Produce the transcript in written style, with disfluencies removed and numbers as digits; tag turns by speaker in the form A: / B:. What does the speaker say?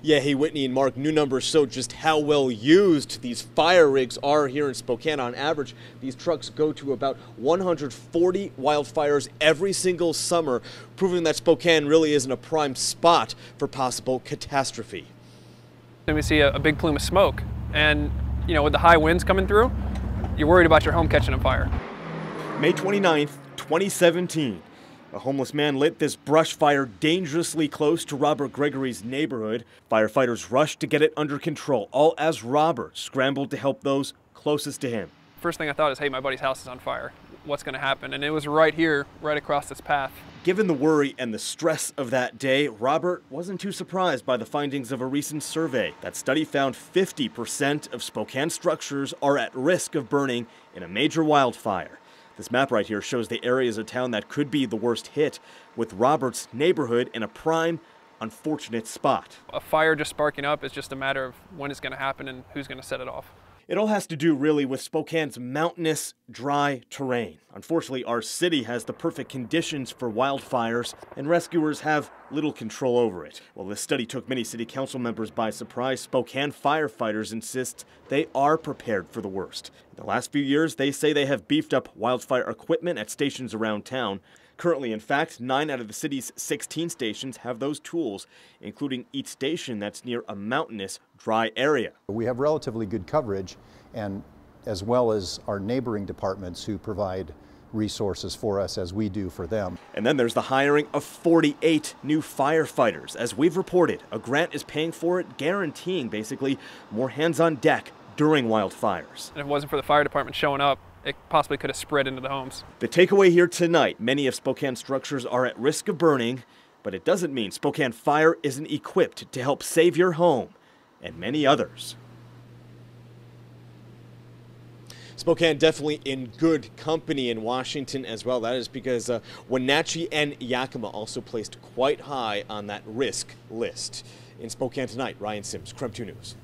A: Yeah, hey Whitney and Mark, new numbers show just how well used these fire rigs are here in Spokane. On average, these trucks go to about 140 wildfires every single summer, proving that Spokane really isn't a prime spot for possible catastrophe.
B: Then we see a big plume of smoke, and with the high winds coming through, you're worried about your home catching on fire.
A: May 29th, 2017. A homeless man lit this brush fire dangerously close to Robert Gregory's neighborhood. Firefighters rushed to get it under control, all as Robert scrambled to help those closest to him.
B: First thing I thought is, hey, my buddy's house is on fire. What's going to happen? And it was right here, right across this path.
A: Given the worry and the stress of that day, Robert wasn't too surprised by the findings of a recent survey. That study found 50% of Spokane structures are at risk of burning in a major wildfire. This map right here shows the areas of town that could be the worst hit, with Robert's neighborhood in a prime, unfortunate spot.
B: A fire just sparking up is just a matter of when it's going to happen and who's going to set it off.
A: It all has to do really with Spokane's mountainous, dry terrain. Unfortunately, our city has the perfect conditions for wildfires, and rescuers have little control over it. Well, this study took many city council members by surprise. Spokane firefighters insist they are prepared for the worst. In the last few years, they say they have beefed up wildfire equipment at stations around town. Currently, in fact, 9 out of the city's 16 stations have those tools, including each station that's near a mountainous, dry area.
C: We have relatively good coverage, and as well as our neighboring departments who provide resources for us as we do for them.
A: And then there's the hiring of 48 new firefighters. As we've reported, a grant is paying for it, guaranteeing basically more hands on deck during wildfires.
B: And if it wasn't for the fire department showing up, it possibly could have spread into the homes.
A: The takeaway here tonight, many of Spokane's structures are at risk of burning, but it doesn't mean Spokane Fire isn't equipped to help save your home and many others. Spokane definitely in good company in Washington as well. That is because Wenatchee and Yakima also placed quite high on that risk list. In Spokane tonight, Ryan Sims, KREM 2 News.